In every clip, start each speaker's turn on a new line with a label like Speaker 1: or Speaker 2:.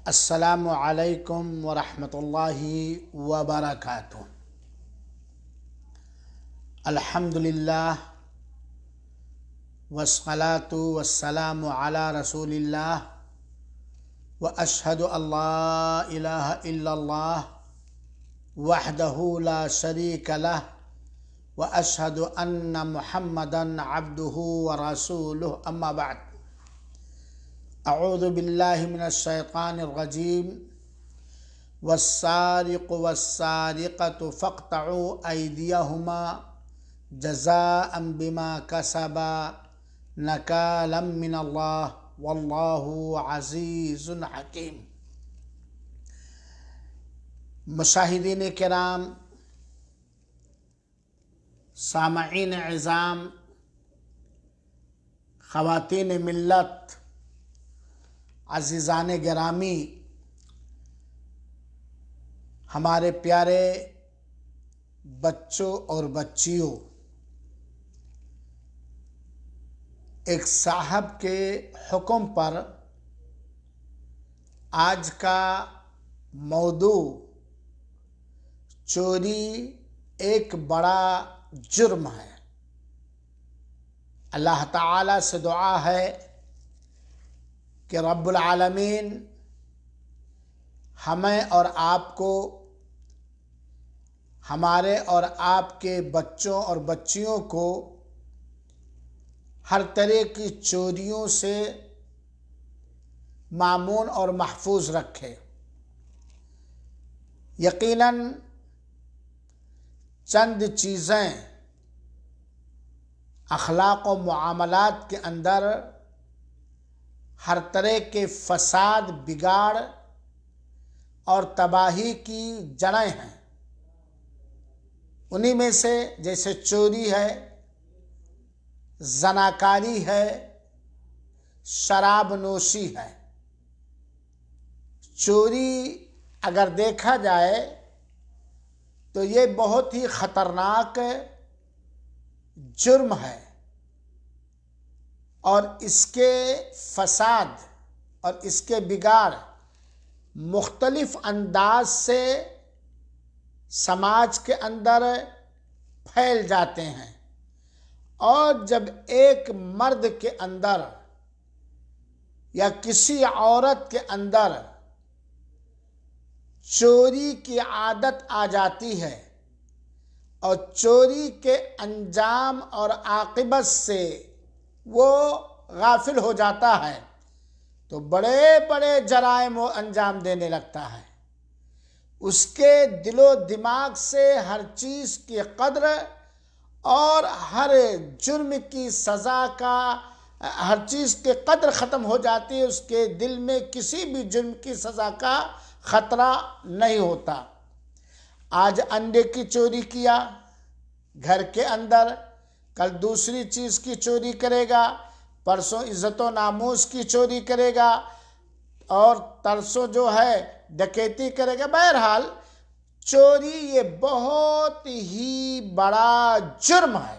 Speaker 1: السلام علیکم ورحمۃ اللہ وبرکاتہ۔ الحمد للہ والصلاة والسلام علی رسول اللہ واشہد ان لا الہ الا اللہ وحدہ لا شریک لہ واشہد ان محمدا عبدہ ورسولہ اما بعد۔ اعوذ باللہ من الشیطان الرجیم والسارق والسارقۃ فاقطعوا ایدیہما جزاء بما کسبا نکالا من اللہ واللہ عزیز حکیم۔ مشاہدین کرام، سامعین عظام، خواتین ملت، عزیزان گرامی، ہمارے پیارے بچوں اور بچیوں، ایک صاحب کے حکم پر آج کا موضوع چوری ایک بڑا جرم ہے۔ اللہ تعالیٰ سے دعا ہے کہ رب العالمین ہمیں اور آپ کو، ہمارے اور آپ کے بچوں اور بچیوں کو ہر طرح کی چوریوں سے مامون اور محفوظ رکھے۔ یقیناً چند چیزیں اخلاق و معاملات کے اندر ہر طرح کے فساد، بگاڑ اور تباہی کی جڑیں ہیں۔ انہی میں سے جیسے چوری ہے، زناکاری ہے، شراب نوشی ہے۔ چوری اگر دیکھا جائے تو یہ بہت ہی خطرناک جرم ہے، اور اس کے فساد اور اس کے بگاڑ مختلف انداز سے سماج کے اندر پھیل جاتے ہیں، اور جب ایک مرد کے اندر یا کسی عورت کے اندر چوری کی عادت آ جاتی ہے اور چوری کے انجام اور عاقبت سے وہ غافل ہو جاتا ہے تو بڑے بڑے جرائم وہ انجام دینے لگتا ہے۔ اس کے دل و دماغ سے ہر چیز کی قدر اور ہر جرم کی سزا کا، ہر چیز کی قدر ختم ہو جاتی ہے۔ اس کے دل میں کسی بھی جرم کی سزا کا خطرہ نہیں ہوتا۔ آج انڈے کی چوری کیا گھر کے اندر، کل دوسری چیز کی چوری کرے گا، پرسوں عزت و ناموس کی چوری کرے گا، اور ترسوں جو ہے ڈکیتی کرے گا۔ بہرحال چوری یہ بہت ہی بڑا جرم ہے،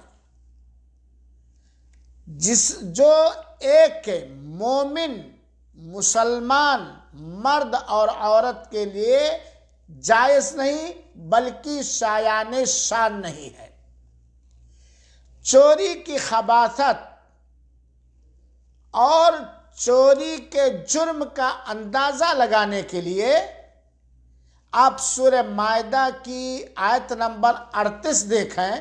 Speaker 1: جو ایک مومن مسلمان مرد اور عورت کے لیے جائز نہیں بلکہ شایان شان نہیں ہے۔ چوری کی خباثت اور چوری کے جرم کا اندازہ لگانے کے لیے آپ سورہ مائدہ کی آیت نمبر 38 دیکھیں۔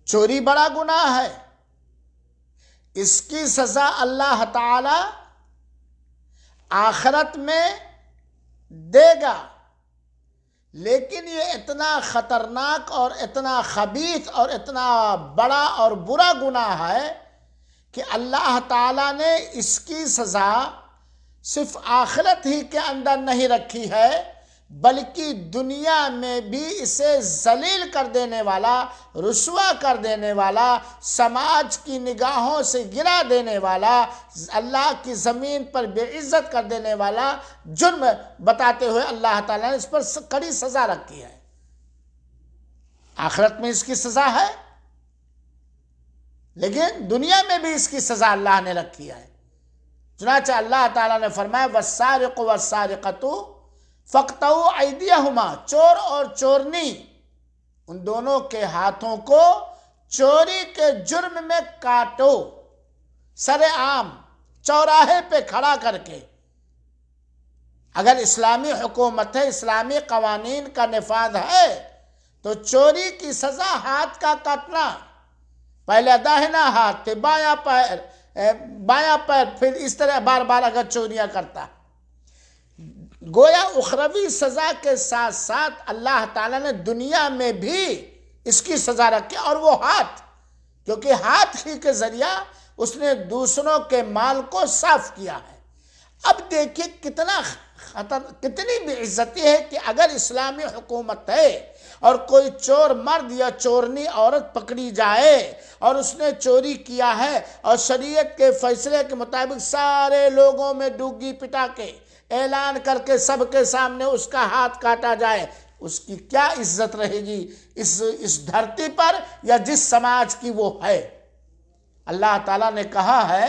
Speaker 1: چوری بڑا گناہ ہے، اس کی سزا اللہ تعالی آخرت میں دے گا، لیکن یہ اتنا خطرناک اور اتنا خبیث اور اتنا بڑا اور برا گناہ ہے کہ اللہ تعالیٰ نے اس کی سزا صرف آخرت ہی کے اندر نہیں رکھی ہے، بلکہ دنیا میں بھی اسے ذلیل کر دینے والا، رسوا کر دینے والا، سماج کی نگاہوں سے گرا دینے والا، اللہ کی زمین پر بے عزت کر دینے والا جرم بتاتے ہوئے اللہ تعالیٰ نے اس پر کڑی سزا رکھی ہے۔ آخرت میں اس کی سزا ہے، لیکن دنیا میں بھی اس کی سزا اللہ نے رکھی ہے۔ چنانچہ اللہ تعالیٰ نے فرمایا والسارق والسارقۃ فاقطعوا ایدیہما، چور اور چورنی ان دونوں کے ہاتھوں کو چوری کے جرم میں کاٹو، سر عام چوراہے پہ کھڑا کر کے۔ اگر اسلامی حکومت ہے، اسلامی قوانین کا نفاذ ہے تو چوری کی سزا ہاتھ کا کاٹنا، پہلے داہنا ہاتھ پھر بایاں پیر پھر اس طرح بار بار اگر چوریاں کرتا۔ گویا اخروی سزا کے ساتھ ساتھ اللہ تعالیٰ نے دنیا میں بھی اس کی سزا رکھی، اور وہ ہاتھ، کیونکہ ہاتھ ہی کے ذریعہ اس نے دوسروں کے مال کو صاف کیا ہے۔ اب دیکھیے کتنی بے عزتی ہے کہ اگر اسلامی حکومت ہے اور کوئی چور مرد یا چورنی عورت پکڑی جائے اور اس نے چوری کیا ہے اور شریعت کے فیصلے کے مطابق سارے لوگوں میں ڈوگی پٹا کے اعلان کر کے سب کے سامنے اس کا ہاتھ کاٹا جائے، اس کی کیا عزت رہے گی اس دھرتی پر یا جس سماج کی وہ ہے۔ اللہ تعالیٰ نے کہا ہے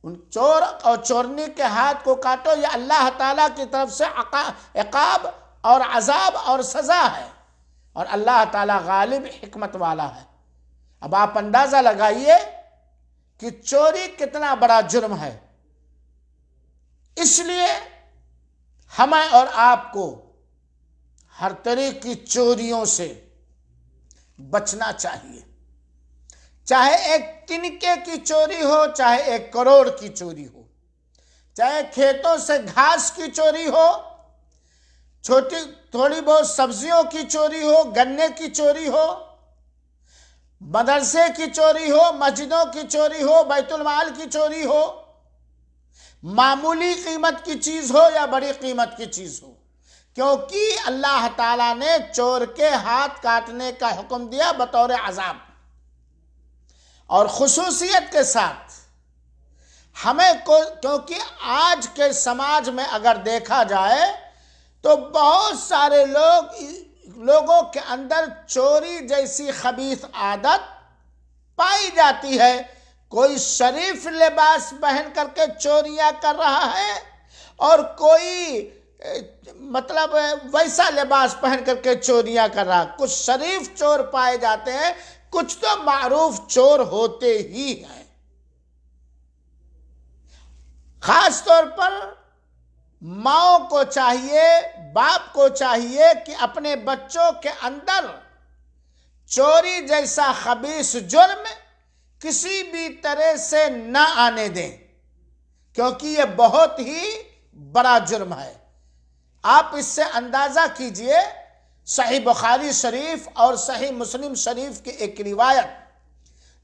Speaker 1: ان چور اور چورنی کے ہاتھ کو کاٹو، یہ اللہ تعالیٰ کی طرف سے عقاب اور عذاب اور سزا ہے، اور اللہ تعالیٰ غالب حکمت والا ہے۔ اب آپ اندازہ لگائیے کہ چوری کتنا بڑا جرم ہے، اس لیے ہمیں اور آپ کو ہر طرح کی چوریوں سے بچنا چاہیے، چاہے ایک تنکے کی چوری ہو، چاہے 1 کروڑ کی چوری ہو، چاہے کھیتوں سے گھاس کی چوری ہو، تھوڑی بہت سبزیوں کی چوری ہو، گنے کی چوری ہو، مدرسے کی چوری ہو، مسجدوں کی چوری ہو، بیت المال کی چوری ہو، معمولی قیمت کی چیز ہو یا بڑی قیمت کی چیز ہو، کیونکہ اللہ تعالیٰ نے چور کے ہاتھ کاٹنے کا حکم دیا بطور عذاب، اور خصوصیت کے ساتھ ہمیں کیونکہ آج کے سماج میں اگر دیکھا جائے تو بہت سارے لوگوں کے اندر چوری جیسی خبیث عادت پائی جاتی ہے۔ کوئی شریف لباس پہن کر کے چوریاں کر رہا ہے اور کوئی ویسا لباس پہن کر کے چوریاں کر رہا ہے۔ کچھ شریف چور پائے جاتے ہیں، کچھ تو معروف چور ہوتے ہی ہیں۔ خاص طور پر ماؤں کو چاہیے، باپ کو چاہیے کہ اپنے بچوں کے اندر چوری جیسا خبیث جرم کسی بھی طرح سے نہ آنے دیں، کیونکہ یہ بہت ہی بڑا جرم ہے۔ آپ اس سے اندازہ کیجئے، صحیح بخاری شریف اور صحیح مسلم شریف کی ایک روایت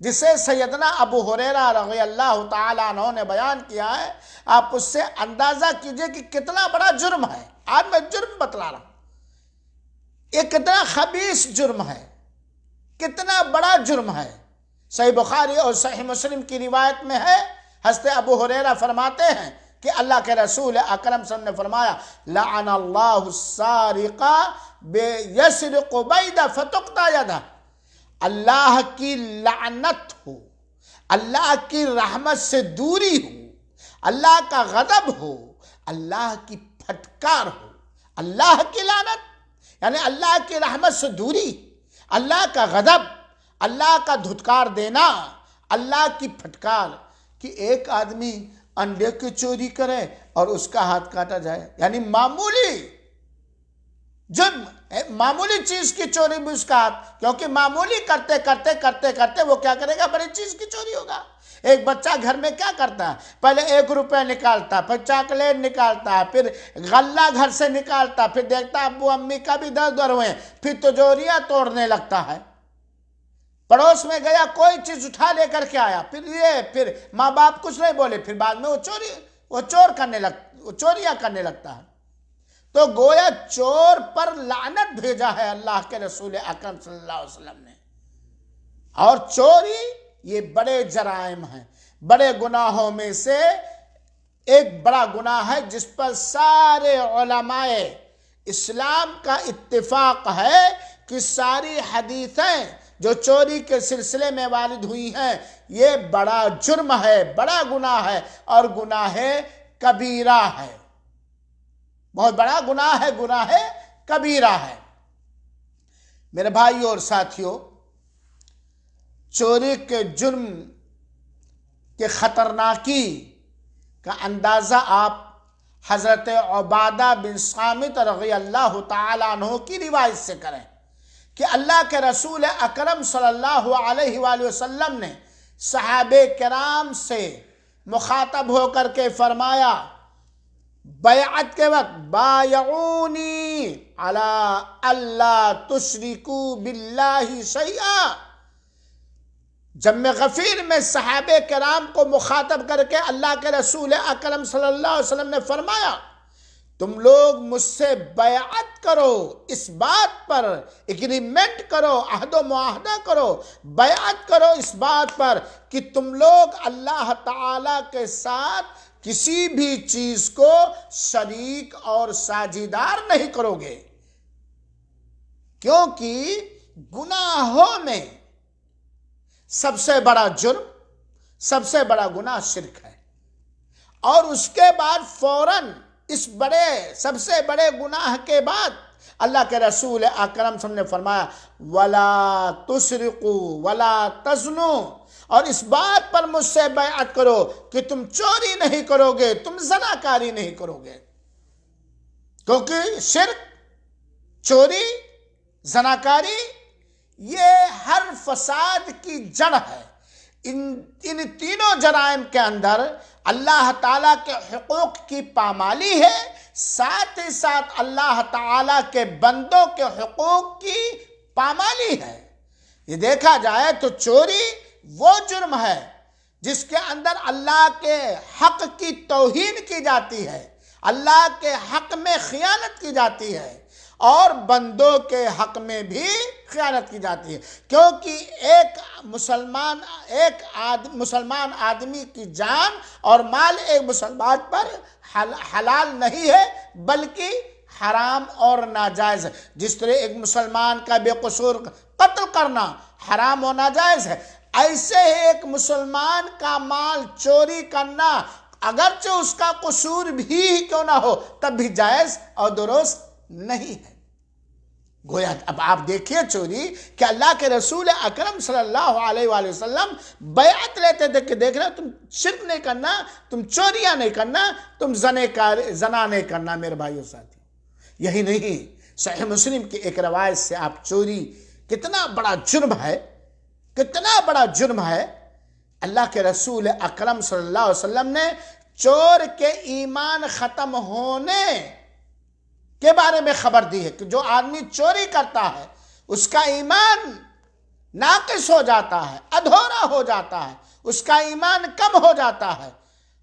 Speaker 1: جسے سیدنا ابو ہریرہ رضی اللہ تعالیٰ عنہ نے بیان کیا ہے، آپ اس سے اندازہ کیجئے کہ کتنا بڑا جرم ہے۔ آج میں جرم بتلا رہا ہوں، یہ کتنا خبیث جرم ہے، کتنا بڑا جرم ہے۔ صحیح بخاری اور صحیح مسلم کی روایت میں ہے، حضرت ابو ہریرہ فرماتے ہیں کہ اللہ کے رسول اکرم صلی اللہ علیہ وسلم نے فرمایا لعن اللہ السارق یسرق بیدہ فتقطع یدہ، اللہ کی لعنت ہو، اللہ کی رحمت سے دوری ہو، اللہ کا غضب ہو، اللہ کی پھٹکار ہو۔ اللہ کی لعنت یعنی اللہ کی رحمت سے دوری، اللہ کا غضب، اللہ کا دھتکار دینا، اللہ کی پھٹکار، کہ ایک آدمی انڈے کی چوری کرے اور اس کا ہاتھ کاٹا جائے، یعنی معمولی جرم، معمولی چیز کی چوری بھی اس کا ہاتھ، کیونکہ معمولی کرتے وہ کیا کرے گا، بڑی چیز کی چوری ہوگا۔ ایک بچہ گھر میں کیا کرتا ہے، پہلے 1 روپے نکالتا، پھر چاکلیٹ نکالتا، پھر غلہ گھر سے نکالتا، پھر دیکھتا ابو امی کا بھی در ہوئے، پھر تجوریاں توڑنے لگتا ہے۔ پڑوس میں گیا، کوئی چیز اٹھا لے کر کے آیا، پھر ماں باپ کچھ نہیں بولے، پھر بعد میں وہ چوریاں کرنے لگتا ہے۔ تو گویا چور پر لعنت بھیجا ہے اللہ کے رسول اکرم صلی اللہ علیہ وسلم نے۔ اور چوری یہ بڑے جرائم ہیں، بڑے گناہوں میں سے ایک بڑا گناہ ہے جس پر سارے علماء اسلام کا اتفاق ہے کہ ساری حدیثیں جو چوری کے سلسلے میں وارد ہوئی ہیں، یہ بڑا جرم ہے، بڑا گناہ ہے، اور گناہ کبیرہ ہے، بہت بڑا گناہ ہے، گناہ کبیرہ ہے۔ میرے بھائیو اور ساتھیو، چوری کے جرم کے خطرناکی کا اندازہ آپ حضرت عبادہ بن صامت رضی اللہ تعالیٰ عنہ کی روایت سے کریں کہ اللہ کے رسول اکرم صلی اللہ علیہ وآلہ وسلم نے صحابہ کرام سے مخاطب ہو کر کے فرمایا، بیعت کے وقت، بایعونی علی اللہ تشرکوا باللہ شیئا، جب میں غفیر میں صحابہ کرام کو مخاطب کر کے اللہ کے رسول اکرم صلی اللہ علیہ وسلم نے فرمایا، تم لوگ مجھ سے بیعت کرو، اس بات پر اگریمنٹ کرو، عہد و معاہدہ کرو، بیعت کرو اس بات پر کہ تم لوگ اللہ تعالیٰ کے ساتھ کسی بھی چیز کو شریک اور ساجھیدار نہیں کرو گے، کیونکہ گناہوں میں سب سے بڑا جرم، سب سے بڑا گناہ شرک ہے، اور اس کے بعد فوراً اس بڑے سب سے بڑے گناہ کے بعد اللہ کے رسول اکرم صلی اللہ علیہ وسلم نے فرمایا، وَلَا تُسْرِقُوا وَلَا تَزْنُوا، اور اس بات پر مجھ سے بیعت کرو کہ تم چوری نہیں کرو گے، تم زناکاری نہیں کرو گے، کیونکہ شرک، چوری، زناکاری یہ ہر فساد کی جڑ ہے۔ ان تینوں جرائم کے اندر اللہ تعالیٰ کے حقوق کی پامالی ہے، ساتھ ہی ساتھ اللہ تعالیٰ کے بندوں کے حقوق کی پامالی ہے۔ یہ دیکھا جائے تو چوری وہ جرم ہے جس کے اندر اللہ کے حق کی توہین کی جاتی ہے، اللہ کے حق میں خیانت کی جاتی ہے، اور بندوں کے حق میں بھی خیانت کی جاتی ہے، کیونکہ ایک مسلمان آدمی کی جان اور مال ایک مسلمان پر حلال نہیں ہے بلکہ حرام اور ناجائز ہے۔ جس طرح ایک مسلمان کا بے قصور قتل کرنا حرام و ناجائز ہے، ایسے ہی ایک مسلمان کا مال چوری کرنا اگرچہ اس کا قصور بھی کیوں نہ ہو تب بھی جائز اور درست نہیں ہے۔ گویا اب آپ دیکھیے چوری کہ اللہ کے رسول اکرم صلی اللہ علیہ وآلہ وسلم بیعت لیتے تھے کہ دیکھ رہے تم شرک نہیں کرنا، تم چوریاں نہیں کرنا، تم زنا نہیں کرنا۔ میرے بھائیو ساتھی، یہی نہیں، صحیح مسلم کی ایک روایت سے آپ چوری کتنا بڑا جرم ہے، کتنا بڑا جرم ہے، اللہ کے رسول اکرم صلی اللہ علیہ وسلم نے چور کے ایمان ختم ہونے کے بارے میں خبر دی ہے کہ جو آدمی چوری کرتا ہے اس کا ایمان ناقص ہو جاتا ہے، ادھورا ہو جاتا ہے، اس کا ایمان کم ہو جاتا ہے،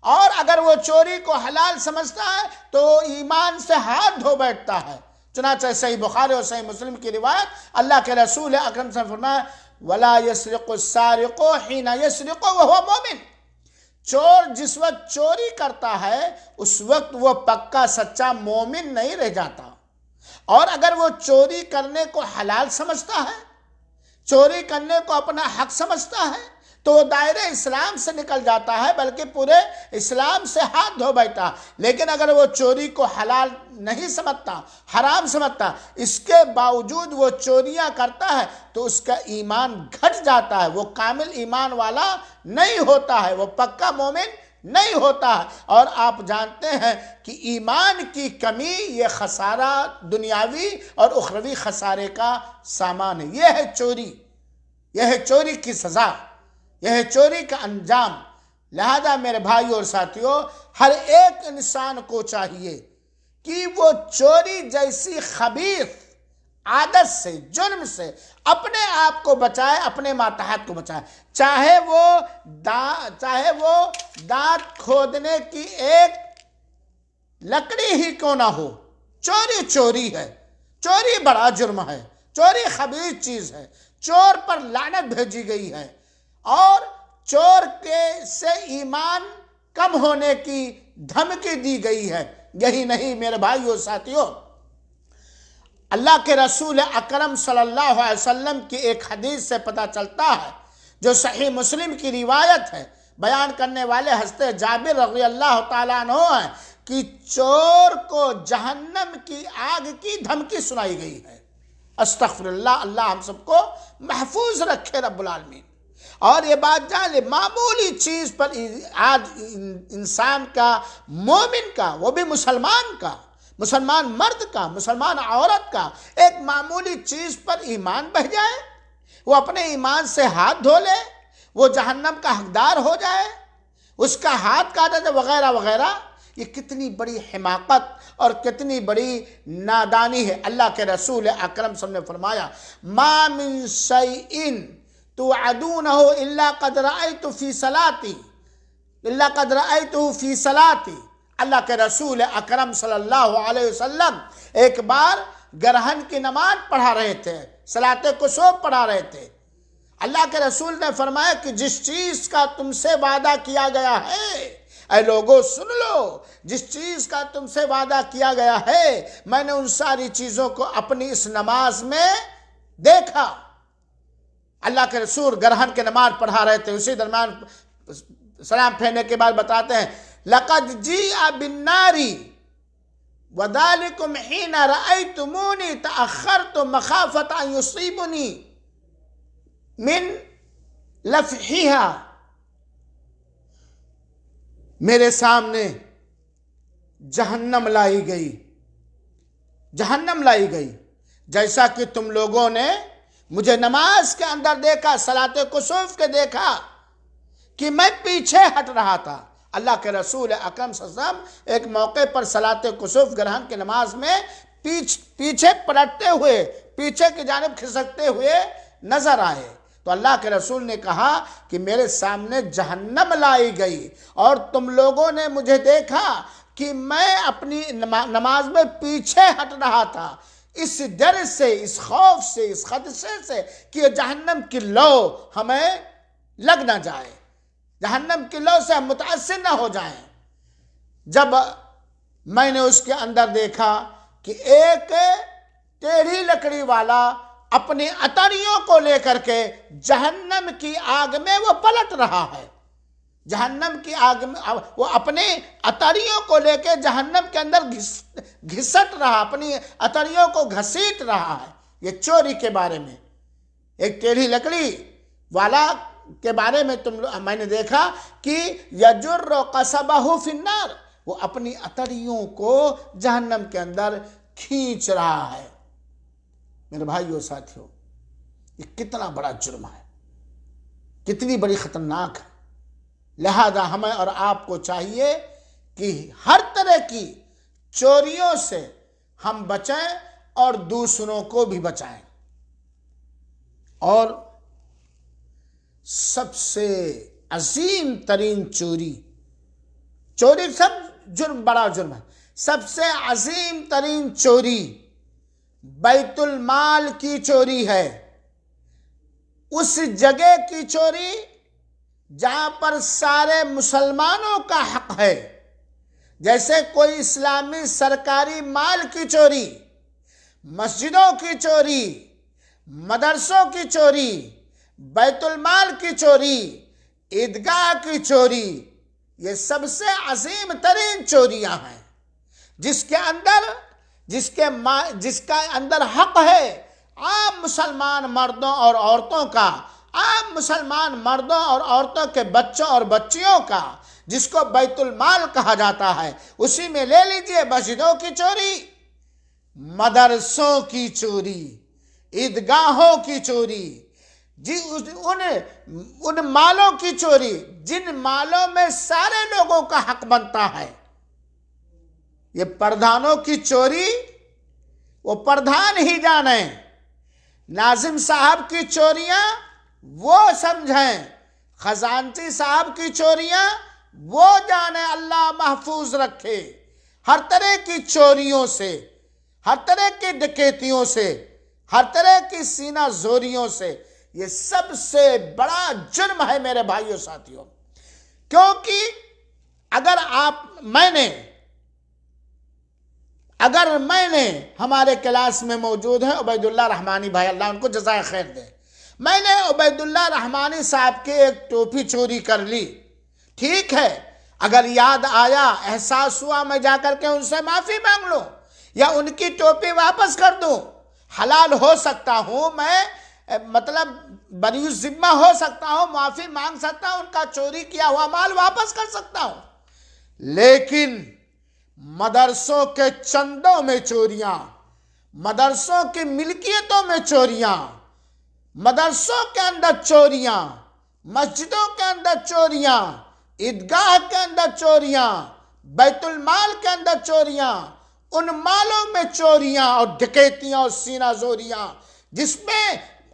Speaker 1: اور اگر وہ چوری کو حلال سمجھتا ہے تو ایمان سے ہاتھ دھو بیٹھتا ہے۔ چنانچہ صحیح بخاری اور صحیح مسلم کی روایت، اللہ کے رسول اکرم صلی اللہ علیہ وسلم نے فرمایا، وَلَا يَسْرِقُ السَّارِقُ حِينَ يَسْرِقُ وَهُوَ مُؤْمِنٌ، چور جس وقت چوری کرتا ہے اس وقت وہ پکا سچا مومن نہیں رہ جاتا، اور اگر وہ چوری کرنے کو حلال سمجھتا ہے، چوری کرنے کو اپنا حق سمجھتا ہے، تو وہ دائرہ اسلام سے نکل جاتا ہے بلکہ پورے اسلام سے ہاتھ دھو بیٹھتا۔ لیکن اگر وہ چوری کو حلال نہیں سمجھتا، حرام سمجھتا، اس کے باوجود وہ چوریاں کرتا ہے تو اس کا ایمان گھٹ جاتا ہے، وہ کامل ایمان والا نہیں ہوتا ہے، وہ پکا مومن نہیں ہوتا ہے۔ اور آپ جانتے ہیں کہ ایمان کی کمی یہ خسارہ دنیاوی اور اخروی خسارے کا سامان ہے۔ یہ ہے چوری، یہ ہے چوری کی سزا، یہ ہے چوری کا انجام۔ لہذا میرے بھائیو اور ساتھیو، ہر ایک انسان کو چاہیے کہ وہ چوری جیسی خبیث عادت سے، جرم سے اپنے آپ کو بچائے، اپنے ماتحت کو بچائے، چاہے وہ دانت کھودنے کی ایک لکڑی ہی کیوں نہ ہو۔ چوری چوری ہے، چوری بڑا جرم ہے، چوری خبیث چیز ہے، چور پر لعنت بھیجی گئی ہے، اور چور سے ایمان کم ہونے کی دھمکی دی گئی ہے۔ یہی نہیں میرے بھائیو ساتھیو، اللہ کے رسول اکرم صلی اللہ علیہ وسلم کی ایک حدیث سے پتہ چلتا ہے جو صحیح مسلم کی روایت ہے، بیان کرنے والے حضرت جابر رضی اللہ تعالیٰ عنہ ہیں کہ چور کو جہنم کی آگ کی دھمکی سنائی گئی ہے۔ استغفر اللہ، اللہ ہم سب کو محفوظ رکھے رب العالمین۔ اور یہ بات جان لے، معمولی چیز پر آج انسان کا، مومن کا، وہ بھی مسلمان کا، مسلمان مرد کا، مسلمان عورت کا، ایک معمولی چیز پر ایمان بہہ جائے، وہ اپنے ایمان سے ہاتھ دھو لے، وہ جہنم کا حقدار ہو جائے، اس کا ہاتھ کاٹا جائے وغیرہ وغیرہ۔ یہ کتنی بڑی حماقت اور کتنی بڑی نادانی ہے۔ اللہ کے رسول اکرم صلی اللہ علیہ وسلم نے فرمایا ما من شیء توعدونہ الا قد رأیت فی صلاتی، الا قد رأیتہ فی صلاتی۔ اللہ کے رسول اکرم صلی اللہ علیہ وسلم ایک بار گرہن کی نماز پڑھا رہے تھے، صلاۃ کسوف پڑھا رہے تھے۔ اللہ کے رسول نے فرمایا کہ جس چیز کا تم سے وعدہ کیا گیا ہے، اے لوگو سن لو، جس چیز کا تم سے وعدہ کیا گیا ہے میں نے ان ساری چیزوں کو اپنی اس نماز میں دیکھا۔ اللہ کے رسول گرہن کے نماز پڑھا رہے تھے، اسی درمیان سلام پھیرنے کے بعد بتاتے ہیں لَقَدْ جِیءَ بِالنَّارِ وَذَلِكُمْ حِينَ رَأَيْتُمُونِي تَأَخَّرْتُ مَخَافَةَ أَن يُصِيبُنِي مِن لَفْحِهَا۔ میرے سامنے جہنم لائی گئی، جہنم لائی گئی، جیسا کہ تم لوگوں نے مجھے نماز کے اندر دیکھا، صلاۃ کسوف کے دیکھا کہ میں پیچھے ہٹ رہا تھا۔ اللہ کے رسول اکرم صلی اللہ علیہ وسلم ایک موقع پر صلاۃ کسوف گرہن کی نماز میں پیچھے پلٹتے ہوئے، پیچھے کی جانب کھسکتے ہوئے نظر آئے، تو اللہ کے رسول نے کہا کہ میرے سامنے جہنم لائی گئی اور تم لوگوں نے مجھے دیکھا کہ میں اپنی نماز میں پیچھے ہٹ رہا تھا، اس ڈر سے، اس خوف سے، اس خدشے سے کہ جہنم کی لو ہمیں لگ نہ جائے، جہنم کی لو سے ہم متاثر نہ ہو جائیں۔ جب میں نے اس کے اندر دیکھا کہ ایک ٹیڑھی لکڑی والا اپنی اتریوں کو لے کر کے جہنم کی آگ میں وہ پلٹ رہا ہے، جہنم کی آگ میں وہ اپنی اتریوں کو لے کے جہنم کے اندر گھسٹ رہا، اپنی اتریوں کو گھسیٹ رہا ہے۔ یہ چوری کے بارے میں، ایک ٹیڑھی لکڑی والا کے بارے میں میں نے دیکھا کہ یجر قصبہ فی النار، وہ اپنی اتریوں کو جہنم کے اندر کھینچ رہا ہے۔ میرے بھائیو ساتھیو، یہ کتنا بڑا جرم ہے، کتنی بڑی خطرناک ہے۔ لہذا ہمیں اور آپ کو چاہیے کہ ہر طرح کی چوریوں سے ہم بچیں اور دوسروں کو بھی بچائیں۔ اور سب سے عظیم ترین چوری سب جرم، بڑا جرم ہے، سب سے عظیم ترین چوری بیت المال کی چوری ہے، اس جگہ کی چوری جہاں پر سارے مسلمانوں کا حق ہے، جیسے کوئی اسلامی سرکاری مال کی چوری، مسجدوں کی چوری، مدرسوں کی چوری، بیت المال کی چوری، عیدگاہ کی چوری، یہ سب سے عظیم ترین چوریاں ہیں، جس کا اندر حق ہے عام مسلمان مردوں اور عورتوں کا، عام مسلمان مردوں اور عورتوں کے بچوں اور بچیوں کا، جس کو بیت المال کہا جاتا ہے۔ اسی میں لے لیجئے مسجدوں کی چوری، مدرسوں کی چوری، عیدگاہوں کی چوری، ان مالوں کی چوری جن مالوں میں سارے لوگوں کا حق بنتا ہے۔ یہ پردھانوں کی چوری وہ پردھان ہی جانیں، ناظم صاحب کی چوریاں وہ سمجھیں، خزانچی صاحب کی چوریاں وہ جانیں، اللہ محفوظ رکھے۔ ہر طرح کی چوریوں سے، ہر طرح کی ڈکیتیوں سے، ہر طرح کی سینہ زوریوں سے، یہ سب سے بڑا جرم ہے میرے بھائیوں ساتھیوں۔ کیونکہ اگر میں نے اگر میں نے، ہمارے کلاس میں موجود ہے عبید اللہ رحمانی بھائی، اللہ ان کو جزائے خیر دے، میں نے عبید اللہ رحمانی صاحب کے ایک ٹوپی چوری کر لی، ٹھیک ہے، اگر یاد آیا، احساس ہوا، میں جا کر کے ان سے معافی مانگ لوں یا ان کی ٹوپی واپس کر دوں، حلال ہو سکتا ہوں میں، مطلب بری الذمہ ہو سکتا ہوں، معافی مانگ سکتا ہوں، ان کا چوری کیا ہوا مال واپس کر سکتا ہوں، لیکن مدرسوں کے چندوں میں چوریاں، مدرسوں کی ملکیتوں میں چوریاں، مدرسوں کے اندر چوریاں، مسجدوں کے اندر چوریاں، عیدگاہ کے اندر چوریاں، بیت المال کے اندر چوریاں، ان مالوں میں چوریاں اور ڈکیتیاں اور سینہ زوریاں جس میں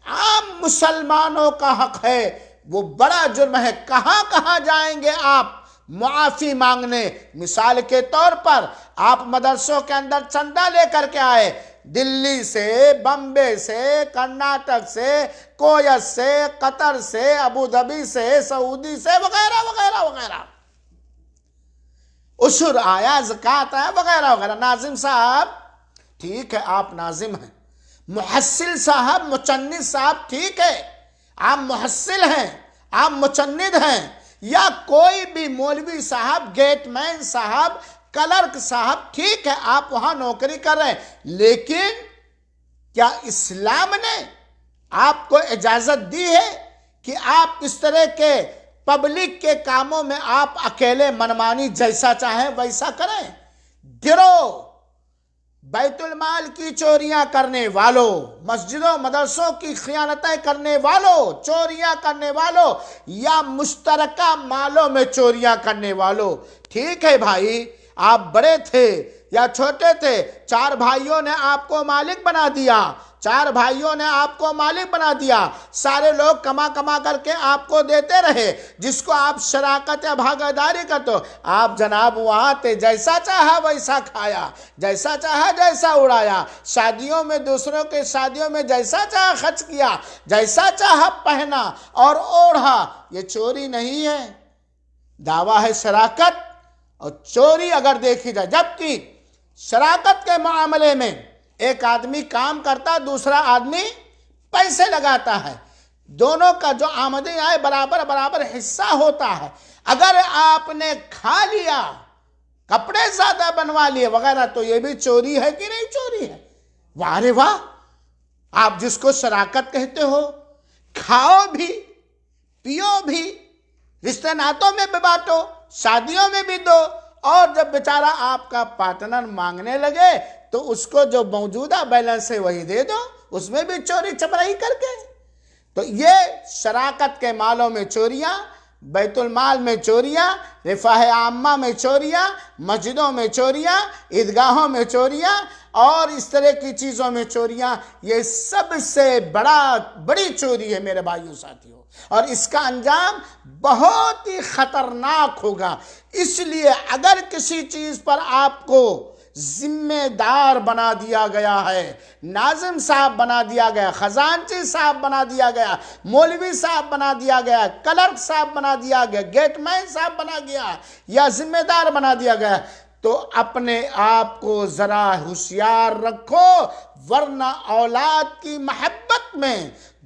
Speaker 1: عام مسلمانوں کا حق ہے، وہ بڑا جرم ہے۔ کہاں کہاں جائیں گے آپ معافی مانگنے؟ مثال کے طور پر آپ مدرسوں کے اندر چندہ لے کر کے آئے، دلی سے، بمبے سے، کرناٹک سے، کویت سے، قطر سے، ابوظہبی سے، سعودی سے، وغیرہ وغیرہ وغیرہ، عشر آیا، زکوٰۃ آیا، وغیرہ وغیرہ۔ ناظم صاحب ٹھیک ہے، آپ ناظم ہیں، محصل صاحب، مچند صاحب ٹھیک ہے، آپ محصل ہیں، آپ مچند ہیں، یا کوئی بھی مولوی صاحب، گیٹ مین صاحب، کلرک صاحب ٹھیک ہے، آپ وہاں نوکری کر رہے ہیں، لیکن کیا اسلام نے آپ کو اجازت دی ہے کہ آپ اس طرح کے پبلک کے کاموں میں آپ اکیلے منمانی جیسا چاہیں ویسا کریں؟ گروہ بیت المال کی چوریاں کرنے والوں، مسجدوں مدرسوں کی خیانتیں کرنے والوں، چوریاں کرنے والوں، یا مشترکہ مالوں میں چوریاں کرنے والوں، ٹھیک ہے بھائی، آپ بڑے تھے یا چھوٹے تھے، چار بھائیوں نے آپ کو مالک بنا دیا، چار بھائیوں نے آپ کو مالک بنا دیا، سارے لوگ کما کما کر کے آپ کو دیتے رہے، جس کو آپ شراکت یا بھاگیداری کرتے ہو، آپ جناب وہاں تھے، جیسا چاہا ویسا کھایا، جیسا چاہا جیسا اڑایا، شادیوں میں، دوسروں کے شادیوں میں جیسا چاہا خرچ کیا، جیسا چاہا پہنا اور اوڑھا۔ یہ چوری نہیں ہے، دعویٰ ہے شراکت، اور چوری اگر دیکھی جائے، جبکہ شراکت کے معاملے میں ایک آدمی کام کرتا، دوسرا آدمی پیسے لگاتا ہے، دونوں کا جو آمدنی آئے برابر برابر حصہ ہوتا ہے۔ اگر آپ نے کھا لیا، کپڑے زیادہ بنوا لیے وغیرہ، تو یہ بھی چوری ہے کہ نہیں چوری ہے؟ واہ رے واہ، آپ جس کو شراکت کہتے ہو، کھاؤ بھی، پیو بھی، رشتہ ناتوں میں بھی بانٹو، شادیوں میں بھی دو، اور جب بیچارہ آپ کا پارٹنر مانگنے لگے تو اس کو جو موجودہ بیلنس ہے وہی دے دو، اس میں بھی چوری چپرائی کر کے۔ تو یہ شراکت کے مالوں میں چوریاں، بیت المال میں چوریاں، رفاہ عامہ میں چوریاں، مسجدوں میں چوریاں، عیدگاہوں میں چوریاں، اور اس طرح کی چیزوں میں چوریاں، یہ سب سے بڑی چوری ہے میرے بھائیوں ساتھیوں، اور اس کا انجام بہت ہی خطرناک ہوگا۔ اس لیے اگر کسی چیز پر آپ کو ذمہ دار بنا دیا گیا ہے، ناظم صاحب بنا دیا گیا، خزانچی صاحب بنا دیا گیا، مولوی صاحب بنا دیا گیا، کلرک صاحب بنا دیا گیا، گیٹ مین صاحب بنا گیا، یا ذمہ دار بنا دیا گیا، تو اپنے آپ کو ذرا ہوشیار رکھو، ورنہ اولاد کی محبت میں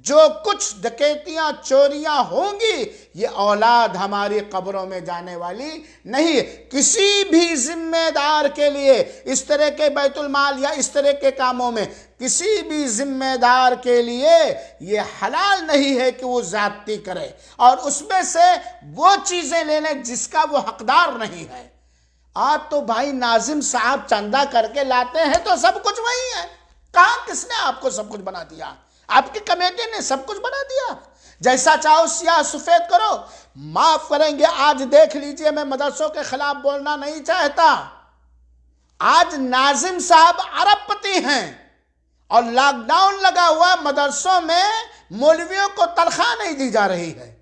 Speaker 1: جو کچھ ڈکیتیاں چوریاں ہوں گی، یہ اولاد ہماری قبروں میں جانے والی نہیں۔ کسی بھی ذمہ دار کے لیے اس طرح کے بیت المال یا اس طرح کے کاموں میں کسی بھی ذمہ دار کے لیے یہ حلال نہیں ہے کہ وہ زیادتی کرے اور اس میں سے وہ چیزیں لے لیں جس کا وہ حقدار نہیں ہے۔ آج تو بھائی ناظم صاحب چندہ کر کے لاتے ہیں تو سب کچھ وہی ہے۔ کہاں کس نے آپ کو سب کچھ بنا دیا؟ آپ کی کمیٹی نے سب کچھ بنا دیا، جیسا چاہو سیاہ سفید کرو۔ معاف کریں گے، آج دیکھ لیجئے، میں مدرسوں کے خلاف بولنا نہیں چاہتا، آج ناظم صاحب ارب پتی ہیں اور لاک ڈاؤن لگا ہوا، مدرسوں میں مولویوں کو تنخواہ نہیں دی جا رہی ہے،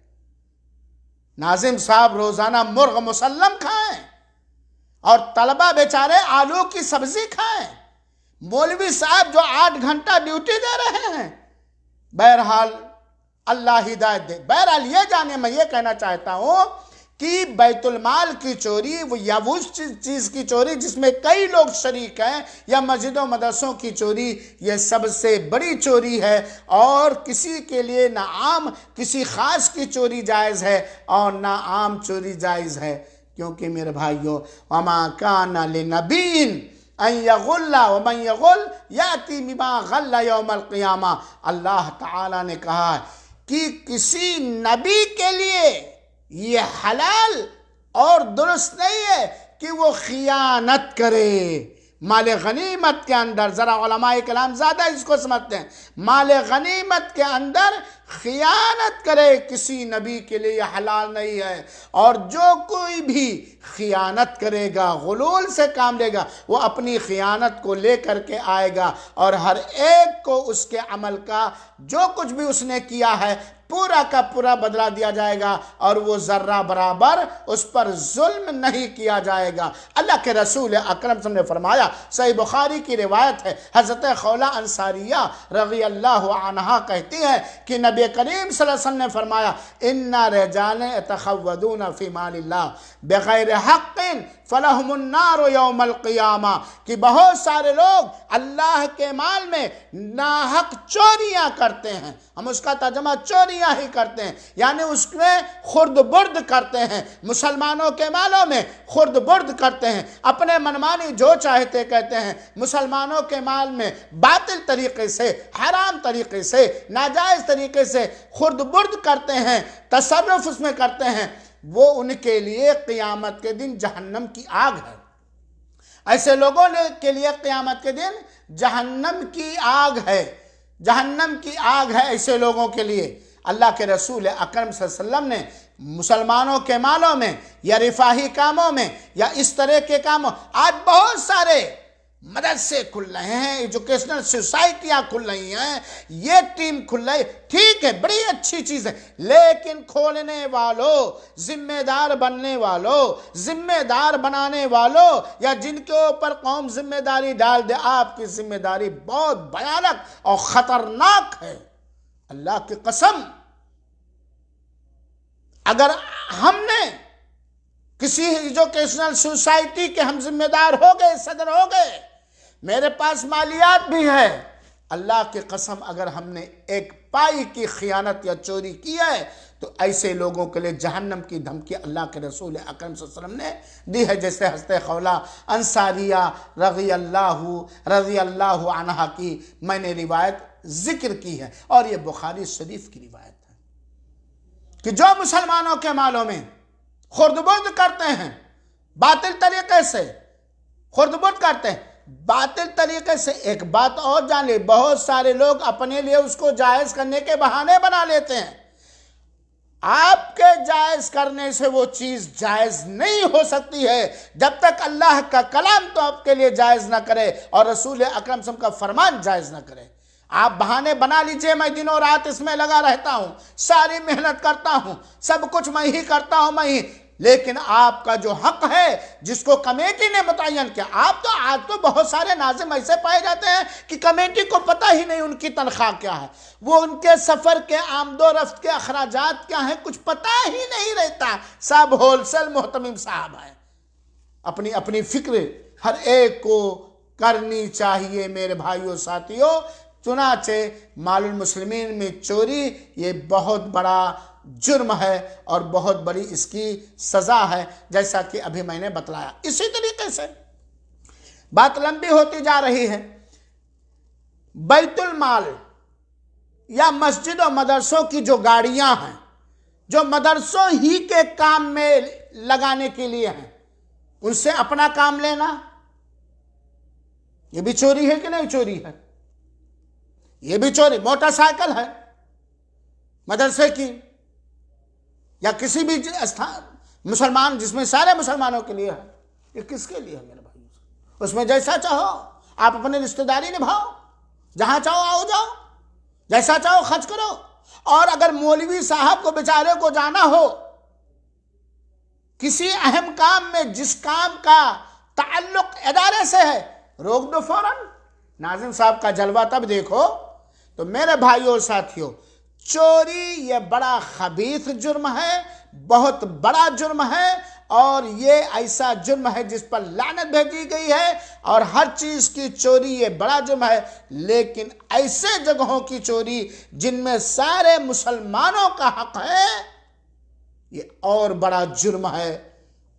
Speaker 1: ناظم صاحب روزانہ مرغ مسلم کھائیں اور طلبہ بیچارے آلو کی سبزی کھائیں، مولوی صاحب جو 8 گھنٹہ ڈیوٹی دے رہے ہیں۔ بہرحال اللہ ہدایت دے۔ بہرحال یہ جانے میں یہ کہنا چاہتا ہوں کہ بیت المال کی چوری یا اس چیز کی چوری جس میں کئی لوگ شریک ہیں، یا مسجد و مدرسوں کی چوری، یہ سب سے بڑی چوری ہے، اور کسی کے لیے نہ عام کسی خاص کی چوری جائز ہے اور نہ عام چوری جائز ہے، کیونکہ میرے بھائیوں وما کان لنبی ان یغل ومن یغل یاتی بما غل یوم القیامہ، اللہ تعالیٰ نے کہا ہے کہ کسی نبی کے لیے یہ حلال اور درست نہیں ہے کہ وہ خیانت کرے مال غنیمت کے اندر۔ ذرا علماء کلام زیادہ اس کو سمجھتے ہیں، مال غنیمت کے اندر خیانت کرے کسی نبی کے لیے یہ حلال نہیں ہے، اور جو کوئی بھی خیانت کرے گا، غلول سے کام لے گا، وہ اپنی خیانت کو لے کر کے آئے گا، اور ہر ایک کو اس کے عمل کا جو کچھ بھی اس نے کیا ہے پورا کا پورا بدلہ دیا جائے گا، اور وہ ذرہ برابر اس پر ظلم نہیں کیا جائے گا۔ اللہ کے رسول اکرم صلی اللہ علیہ وسلم نے فرمایا، صحیح بخاری کی روایت ہے، حضرت خولہ انصاریہ رضی اللہ عنہا کہتی ہے کہ نبی کریم صلی اللہ علیہ وسلم نے فرمایا، ان رجال یتخوضون فی مال اللہ بغیر حق فلہم النار یوم القیامہ، کہ بہت سارے لوگ اللہ کے مال میں ناحق چوریاں کرتے ہیں، ہم اس کا ترجمہ چوریاں ہی کرتے ہیں، یعنی اس میں خرد برد کرتے ہیں، مسلمانوں کے مالوں میں خرد برد کرتے ہیں، اپنے منمانی جو چاہتے کہتے ہیں، مسلمانوں کے مال میں باطل طریقے سے، حرام طریقے سے، ناجائز طریقے سے خرد برد کرتے ہیں، تصرف اس میں کرتے ہیں، وہ ان کے لیے قیامت کے دن جہنم کی آگ ہے۔ ایسے لوگوں کے لیے قیامت کے دن جہنم کی آگ ہے، جہنم کی آگ ہے ایسے لوگوں کے لیے۔ اللہ کے رسول اکرم صلی اللہ علیہ وسلم نے مسلمانوں کے مالوں میں یا رفاہی کاموں میں یا اس طرح کے کاموں، آج بہت سارے مدرسے کھل رہے ہیں، ایجوکیشنل سوسائٹیاں کھل رہی ہیں، یہ ٹیم کھل رہی، ٹھیک ہے، بڑی اچھی چیز ہے، لیکن کھولنے والوں، ذمہ دار بننے والوں، ذمہ دار بنانے والوں، یا جن کے اوپر قوم ذمہ داری ڈال دے، آپ کی ذمہ داری بہت بھیانک اور خطرناک ہے۔ اللہ کی قسم، اگر ہم نے کسی ایجوکیشنل سوسائٹی کے ہم ذمہ دار ہو گئے، صدر ہو گئے، میرے پاس مالیات بھی ہے، اللہ کی قسم اگر ہم نے ایک پائی کی خیانت یا چوری کی ہے تو ایسے لوگوں کے لیے جہنم کی دھمکی اللہ کے رسول اکرم صلی اللہ علیہ وسلم نے دی ہے، جیسے حضرت خولہ انصاریہ رضی اللہ عنہا کی میں نے روایت ذکر کی ہے، اور یہ بخاری شریف کی روایت ہے کہ جو مسلمانوں کے مالوں میں خرد برد کرتے ہیں، باطل طریقے سے خرد برد کرتے ہیں، باطل طریقے سے، ایک بات اور جان لے، بہت سارے لوگ اپنے لیے اس کو جائز کرنے کے بہانے بنا لیتے ہیں۔ آپ کے جائز کرنے سے وہ چیز جائز نہیں ہو سکتی ہے جب تک اللہ کا کلام تو آپ کے لیے جائز نہ کرے اور رسول اکرم صلی اللہ علیہ وسلم کا فرمان جائز نہ کرے۔ آپ بہانے بنا لیجئے، میں دنوں رات اس میں لگا رہتا ہوں، ساری محنت کرتا ہوں، سب کچھ میں ہی کرتا ہوں، میں ہی، لیکن آپ کا جو حق ہے جس کو کمیٹی نے متعین کیا، آپ تو آج تو بہت سارے ناظم ایسے پائے جاتے ہیں کہ کمیٹی کو پتہ ہی نہیں ان کی تنخواہ کیا ہے، وہ ان کے سفر کے آمد و رفت کے اخراجات کیا ہیں، کچھ پتہ ہی نہیں رہتا، سب ہول سیل محتمم صاحب ہیں۔ اپنی اپنی فکر ہر ایک کو کرنی چاہیے میرے بھائیوں ساتھیوں۔ چنانچہ مال المسلمین میں چوری یہ بہت بڑا جرم ہے اور بہت بڑی اس کی سزا ہے، جیسا کہ ابھی میں نے بتلایا۔ اسی طریقے سے بات لمبی ہوتی جا رہی ہے، بیت المال یا مسجد و مدرسوں کی جو گاڑیاں ہیں، جو مدرسوں ہی کے کام میں لگانے کے لیے ہیں، ان سے اپنا کام لینا، یہ بھی چوری ہے کہ نہیں چوری ہے؟ یہ بھی چوری۔ موٹر سائیکل ہے مدرسے کی یا کسی بھی مسلمان جس میں سارے مسلمانوں کے لیے ہے، یہ کس کے لیے ہے میرے بھائی؟ اس میں جیسا چاہو آپ اپنی رشتہ داری نبھاؤ، جہاں چاہو آؤ جاؤ، جیسا چاہو خرچ کرو، اور اگر مولوی صاحب کو بیچارے کو جانا ہو کسی اہم کام میں جس کام کا تعلق ادارے سے ہے، روک دو فوراً۔ ناظم صاحب کا جلوہ تب دیکھو۔ تو میرے بھائیوں اور ساتھیوں، چوری یہ بڑا خبیث جرم ہے، بہت بڑا جرم ہے، اور یہ ایسا جرم ہے جس پر لعنت بھیجی گئی ہے، اور ہر چیز کی چوری یہ بڑا جرم ہے، لیکن ایسے جگہوں کی چوری جن میں سارے مسلمانوں کا حق ہے یہ اور بڑا جرم ہے،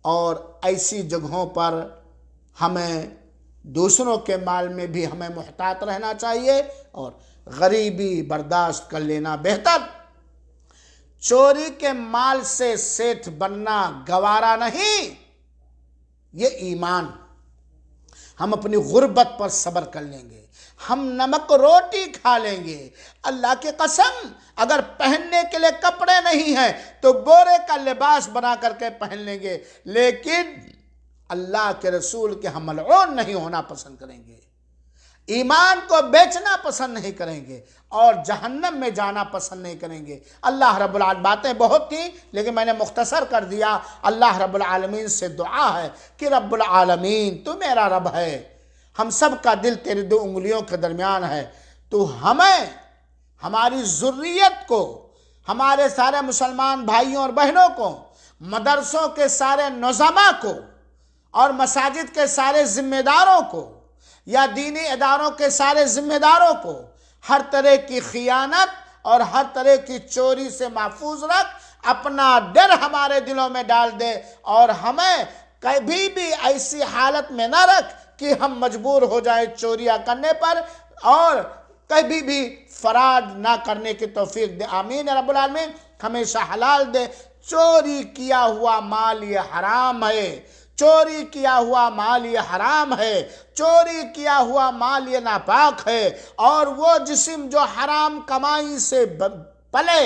Speaker 1: اور ایسی جگہوں پر ہمیں دوسروں کے مال میں بھی ہمیں محتاط رہنا چاہیے اور غریبی برداشت کر لینا بہتر۔ چوری کے مال سے سیٹھ بننا گوارا نہیں، یہ ایمان۔ ہم اپنی غربت پر صبر کر لیں گے، ہم نمک روٹی کھا لیں گے، اللہ کی قسم اگر پہننے کے لیے کپڑے نہیں ہیں تو بورے کا لباس بنا کر کے پہن لیں گے، لیکن اللہ کے رسول کے ہم ملعون نہیں ہونا پسند کریں گے، ایمان کو بیچنا پسند نہیں کریں گے، اور جہنم میں جانا پسند نہیں کریں گے۔ اللہ رب العالمین، باتیں بہت تھیں لیکن میں نے مختصر کر دیا۔ اللہ رب العالمین سے دعا ہے کہ رب العالمین تو میرا رب ہے، ہم سب کا دل تیری دو انگلیوں کے درمیان ہے، تو ہمیں، ہماری ذریت کو، ہمارے سارے مسلمان بھائیوں اور بہنوں کو، مدرسوں کے سارے نظماء کو اور مساجد کے سارے ذمہ داروں کو یا دینی اداروں کے سارے ذمہ داروں کو ہر طرح کی خیانت اور ہر طرح کی چوری سے محفوظ رکھ، اپنا ڈر ہمارے دلوں میں ڈال دے، اور ہمیں کبھی بھی ایسی حالت میں نہ رکھ کہ ہم مجبور ہو جائیں چوریاں کرنے پر، اور کبھی بھی فراڈ نہ کرنے کی توفیق دے۔ آمین رب العالمین۔ ہمیشہ حلال دے۔ چوری کیا ہوا مال یہ حرام ہے، چوری کیا ہوا مال یہ حرام ہے، چوری کیا ہوا مال یہ ناپاک ہے، اور وہ جسم جو حرام کمائی سے پلے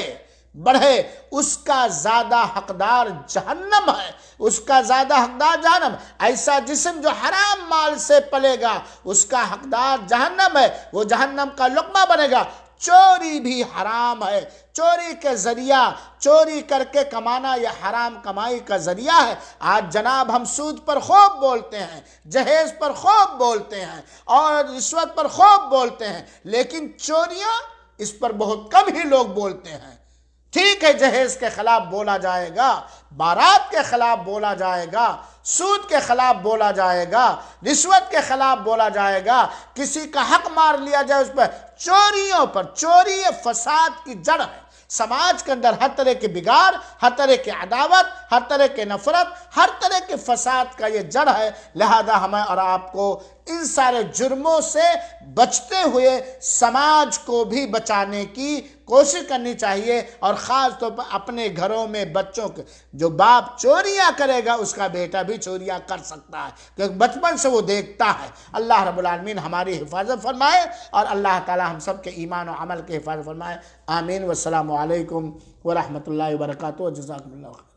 Speaker 1: بڑھے اس کا زیادہ حقدار جہنم ہے، اس کا زیادہ حقدار جہنم۔ ایسا جسم جو حرام مال سے پلے گا اس کا حقدار جہنم ہے، وہ جہنم کا لقمہ بنے گا۔ چوری بھی حرام ہے، چوری کے ذریعہ، چوری کر کے کمانا یہ حرام کمائی کا ذریعہ ہے۔ آج جناب ہم سود پر خوب بولتے ہیں، جہیز پر خوب بولتے ہیں، اور رشوت پر خوب بولتے ہیں، لیکن چوریاں اس پر بہت کم ہی لوگ بولتے ہیں۔ ٹھیک ہے، جہیز کے خلاف بولا جائے گا، بارات کے خلاف بولا جائے گا، سود کے خلاف بولا جائے گا، رشوت کے خلاف بولا جائے گا، کسی کا حق مار لیا جائے اس پر، چوریوں پر۔ چوری فساد کی جڑ ہے۔ سماج کے اندر ہر طرح کے بگاڑ، ہر طرح کی عداوت، ہر طرح کے نفرت، ہر طرح کے فساد کا یہ جڑ ہے۔ لہذا ہمیں اور آپ کو ان سارے جرموں سے بچتے ہوئے سماج کو بھی بچانے کی کوشش کرنی چاہیے، اور خاص طور پر اپنے گھروں میں بچوں کے، جو باپ چوریاں کرے گا اس کا بیٹا بھی چوریاں کر سکتا ہے، کیونکہ بچپن سے وہ دیکھتا ہے۔ اللہ رب العالمین ہماری حفاظت فرمائے، اور اللہ تعالی ہم سب کے ایمان و عمل کی حفاظت فرمائے۔ آمین۔ والسلام علیکم ورحمۃ اللہ وبرکاتہ۔ جزاکم اللہ خیر۔